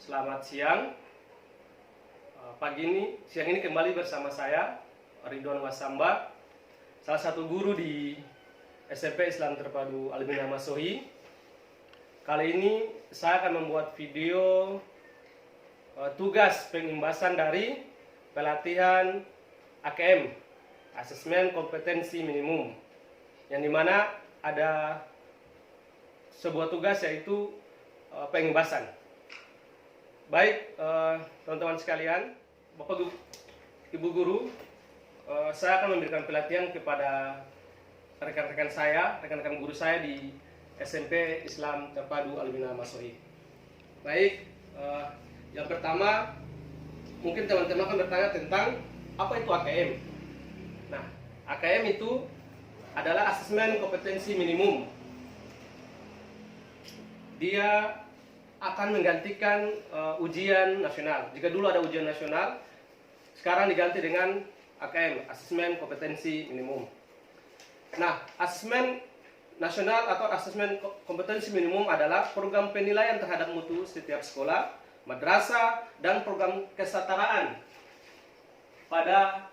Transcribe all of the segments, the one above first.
Selamat siang. Siang ini kembali bersama saya, Ridwan Wasamba, salah satu guru di SMP Islam Terpadu Al-Bina Masohi. Kali ini saya akan membuat video tugas pengimbasan dari pelatihan AKM, Asesmen Kompetensi Minimum, yang dimana ada sebuah tugas yaitu pengimbasan. Baik, teman-teman sekalian, Bapak Ibu Guru, saya akan memberikan pelatihan kepada rekan-rekan saya, rekan-rekan guru saya di SMP Islam Terpadu Al-Bina Masohi. Baik, yang pertama, mungkin teman-teman akan bertanya tentang apa itu AKM. Nah, AKM itu adalah Asesmen Kompetensi Minimum. Dia akan menggantikan ujian nasional. Jika dulu ada ujian nasional, sekarang diganti dengan AKM, Asesmen Kompetensi Minimum. Nah, Asesmen Nasional atau Asesmen Kompetensi Minimum adalah program penilaian terhadap mutu setiap sekolah, madrasah, dan program kesetaraan pada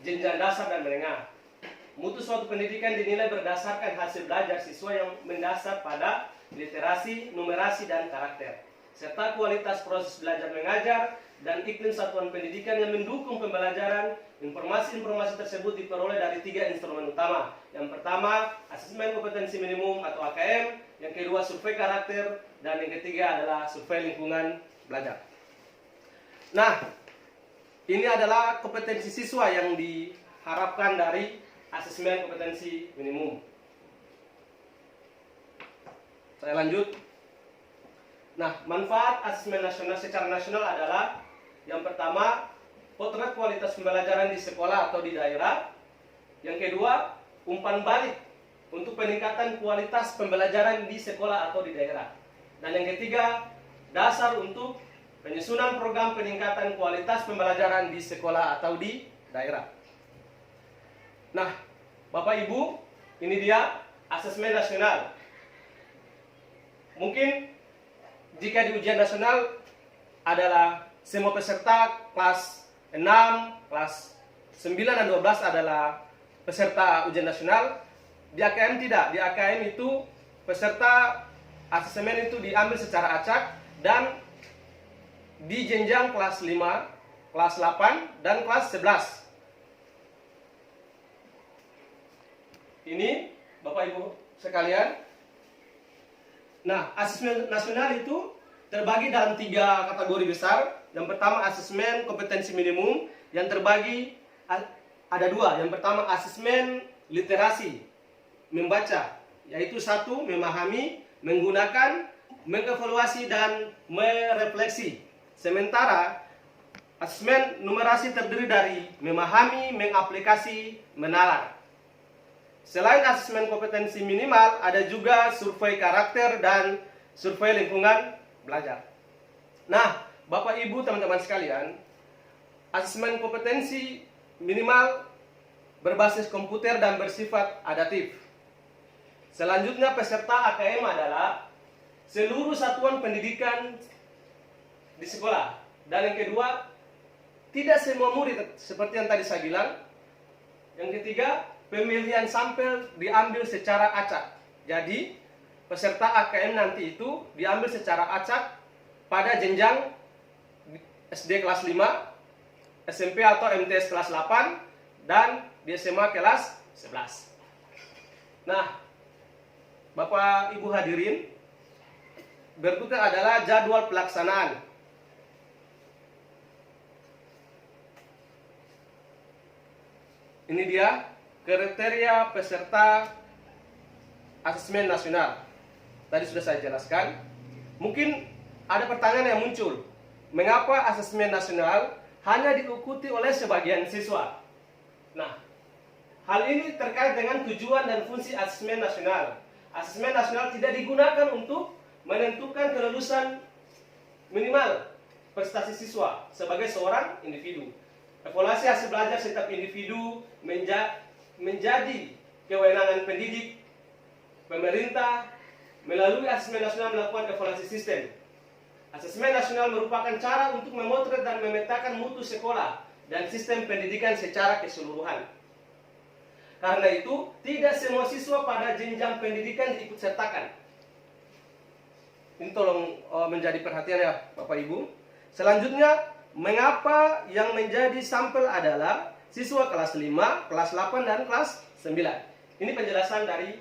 jenjang dasar dan menengah. Mutu suatu pendidikan dinilai berdasarkan hasil belajar siswa yang mendasar pada literasi, numerasi, dan karakter, serta kualitas proses belajar mengajar dan iklim satuan pendidikan yang mendukung pembelajaran. Informasi-informasi tersebut diperoleh dari 3 instrumen utama. Yang pertama, Asesmen Kompetensi Minimum atau AKM. Yang kedua, survei karakter. Dan yang ketiga adalah survei lingkungan belajar. Nah, ini adalah kompetensi siswa yang diharapkan dari Asesmen Kompetensi Minimum. Saya lanjut. Nah, manfaat asesmen nasional secara nasional adalah yang pertama, potret kualitas pembelajaran di sekolah atau di daerah. Yang kedua, umpan balik untuk peningkatan kualitas pembelajaran di sekolah atau di daerah. Dan yang ketiga, dasar untuk penyusunan program peningkatan kualitas pembelajaran di sekolah atau di daerah. Nah, Bapak Ibu, ini dia asesmen nasional. Mungkin jika di ujian nasional adalah semua peserta kelas 6, kelas 9 dan 12 adalah peserta ujian nasional. Di AKM tidak. Di AKM itu peserta asesmen itu diambil secara acak dan di jenjang kelas 5, kelas 8, dan kelas 11. Ini Bapak Ibu sekalian. Nah, asesmen nasional itu terbagi dalam 3 kategori besar. Yang pertama, asesmen kompetensi minimum, yang terbagi ada 2. Yang pertama, asesmen literasi, membaca, yaitu 1, memahami, menggunakan, mengevaluasi, dan merefleksi. Sementara, asesmen numerasi terdiri dari memahami, mengaplikasi, menalar. Selain asesmen kompetensi minimal, ada juga survei karakter dan survei lingkungan belajar. Nah, Bapak Ibu, teman-teman sekalian, asesmen kompetensi minimal berbasis komputer dan bersifat adaptif. Selanjutnya, peserta AKM adalah seluruh satuan pendidikan di sekolah. Dan yang kedua, tidak semua murid seperti yang tadi saya bilang. Yang ketiga, pemilihan sampel diambil secara acak. Jadi, peserta AKM nanti itu diambil secara acak pada jenjang SD kelas 5, SMP atau MTS kelas 8, dan di SMA kelas 11. Nah, Bapak Ibu hadirin, berikutnya adalah jadwal pelaksanaan. Ini dia kriteria peserta asesmen nasional. Tadi sudah saya jelaskan. Mungkin ada pertanyaan yang muncul. Mengapa asesmen nasional hanya diikuti oleh sebagian siswa? Nah, hal ini terkait dengan tujuan dan fungsi asesmen nasional. Asesmen nasional tidak digunakan untuk menentukan kelulusan minimal prestasi siswa sebagai seorang individu. Evaluasi hasil belajar setiap individu menjadi kewenangan pendidik. Pemerintah melalui asesmen nasional melakukan evaluasi sistem. Asesmen nasional merupakan cara untuk memotret dan memetakan mutu sekolah dan sistem pendidikan secara keseluruhan. Karena itu, tidak semua siswa pada jenjang pendidikan diikut sertakan. Ini tolong menjadi perhatian ya Bapak Ibu. Selanjutnya, mengapa yang menjadi sampel adalah siswa kelas 5, kelas 8, dan kelas 9. Ini penjelasan dari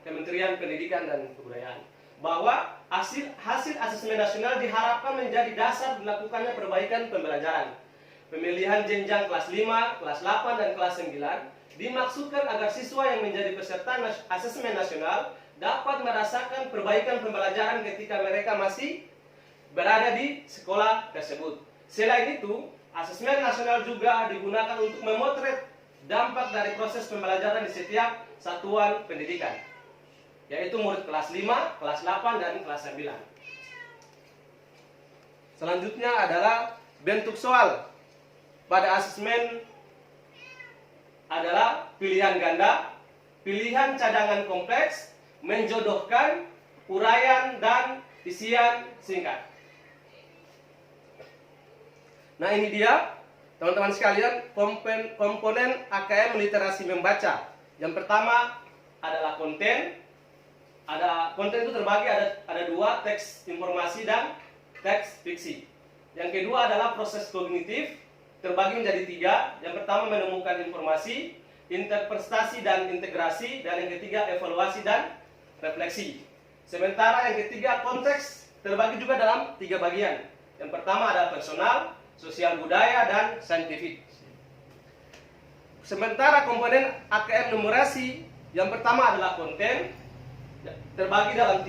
Kementerian Pendidikan dan Kebudayaan. Bahwa hasil asesmen nasional diharapkan menjadi dasar dilakukannya perbaikan pembelajaran. Pemilihan jenjang kelas 5, kelas 8, dan kelas 9 dimaksudkan agar siswa yang menjadi peserta asesmen nasional dapat merasakan perbaikan pembelajaran ketika mereka masih berada di sekolah tersebut. Selain itu, asesmen nasional juga digunakan untuk memotret dampak dari proses pembelajaran di setiap satuan pendidikan, yaitu murid kelas 5, kelas 8, dan kelas 9. Selanjutnya adalah bentuk soal. Pada asesmen adalah pilihan ganda, pilihan cadangan kompleks, menjodohkan, uraian, dan isian singkat. Nah, ini dia teman-teman sekalian komponen AKM literasi membaca. Yang pertama adalah konten. Konten itu terbagi ada dua, teks informasi dan teks fiksi. Yang kedua adalah proses kognitif, terbagi menjadi tiga. Yang pertama menemukan informasi, interpretasi dan integrasi, dan yang ketiga evaluasi dan refleksi. Sementara yang ketiga konteks, terbagi juga dalam tiga bagian. Yang pertama adalah personal, sosial budaya, dan saintifik. Sementara komponen AKM numerasi, yang pertama adalah konten, terbagi dalam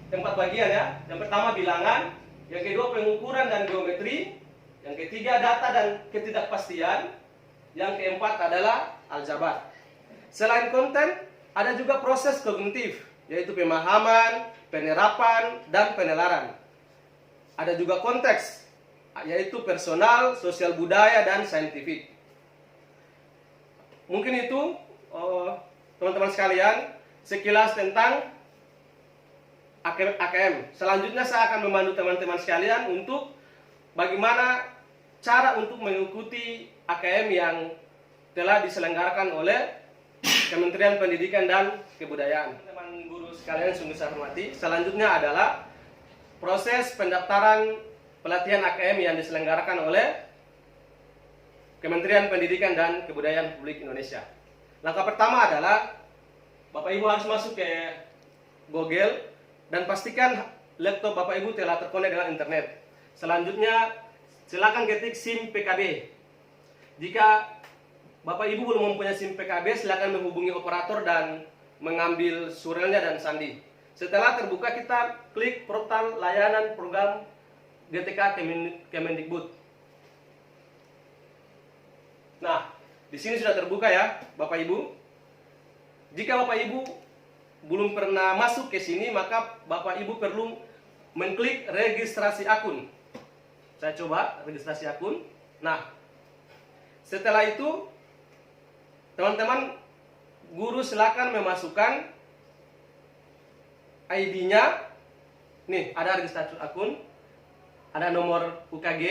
empat bagian ya. Yang pertama bilangan, yang kedua pengukuran dan geometri, yang ketiga data dan ketidakpastian, yang keempat adalah aljabar. Selain konten, ada juga proses kognitif, yaitu pemahaman, penerapan, dan penelaran. Ada juga konteks, yaitu personal, sosial budaya, dan saintifik. Mungkin itu teman-teman sekalian sekilas tentang AKM. Selanjutnya saya akan membantu teman-teman sekalian untuk bagaimana cara untuk mengikuti AKM yang telah diselenggarakan oleh Kementerian Pendidikan dan Kebudayaan. Teman guru sekalian sungguh saya hormati. Selanjutnya adalah proses pendaftaran pelatihan AKM yang diselenggarakan oleh Kementerian Pendidikan dan Kebudayaan Republik Indonesia. Langkah pertama adalah Bapak Ibu harus masuk ke Google dan pastikan laptop Bapak Ibu telah terkonek dengan internet. Selanjutnya silakan ketik SIM PKB. Jika Bapak Ibu belum mempunyai SIM PKB, silakan menghubungi operator dan mengambil surelnya dan sandi. Setelah terbuka, kita klik portal layanan program GTK Kemendikbud. Nah, di sini sudah terbuka ya, Bapak Ibu. Jika Bapak Ibu belum pernah masuk ke sini, maka Bapak Ibu perlu mengklik registrasi akun. Saya coba registrasi akun. Nah, setelah itu teman-teman guru silakan memasukkan ID-nya. Nih, ada registrasi akun, ada nomor UKG,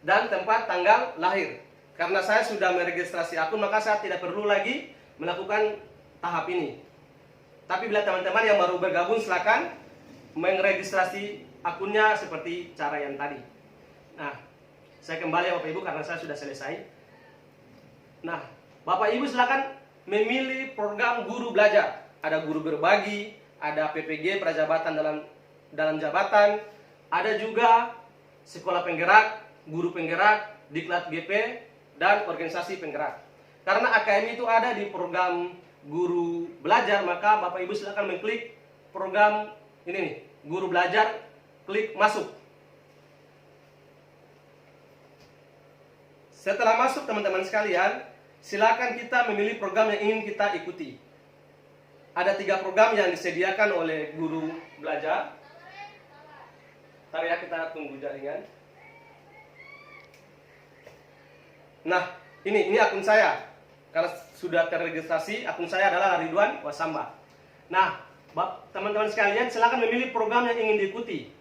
dan tempat tanggal lahir. Karena saya sudah meregistrasi akun, maka saya tidak perlu lagi melakukan tahap ini. Tapi bila teman-teman yang baru bergabung, silakan meregistrasi akunnya seperti cara yang tadi. Nah, saya kembali ya Bapak Ibu karena saya sudah selesai. Nah, Bapak Ibu silakan memilih program guru belajar. Ada guru berbagi, ada PPG prajabatan dalam jabatan, ada juga sekolah penggerak, guru penggerak, diklat GP, dan organisasi penggerak. Karena AKM itu ada di program guru belajar, maka Bapak Ibu silakan mengklik program ini nih, guru belajar, klik masuk. Setelah masuk teman-teman sekalian, silakan kita memilih program yang ingin kita ikuti. Ada 3 program yang disediakan oleh guru belajar. Ntar ya, kita tunggu jaringan. Nah, ini akun saya. Karena sudah terregistrasi, akun saya adalah Ridwan Wasamba. Nah, teman-teman sekalian, silakan memilih program yang ingin diikuti.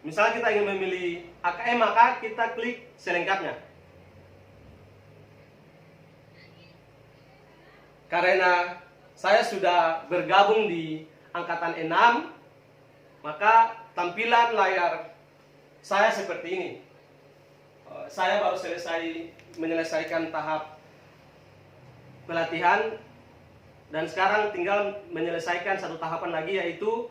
Misalnya kita ingin memilih AKM, maka kita klik selengkapnya. Karena saya sudah bergabung di Angkatan 6, maka tampilan layar saya seperti ini. Saya baru menyelesaikan tahap pelatihan, dan sekarang tinggal menyelesaikan satu tahapan lagi, yaitu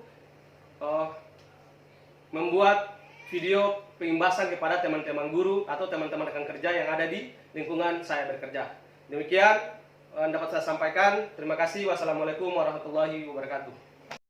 membuat video pengimbasan kepada teman-teman guru atau teman-teman rekan kerja yang ada di lingkungan saya bekerja. Demikian dapat saya sampaikan. Terima kasih. Wassalamualaikum warahmatullahi wabarakatuh.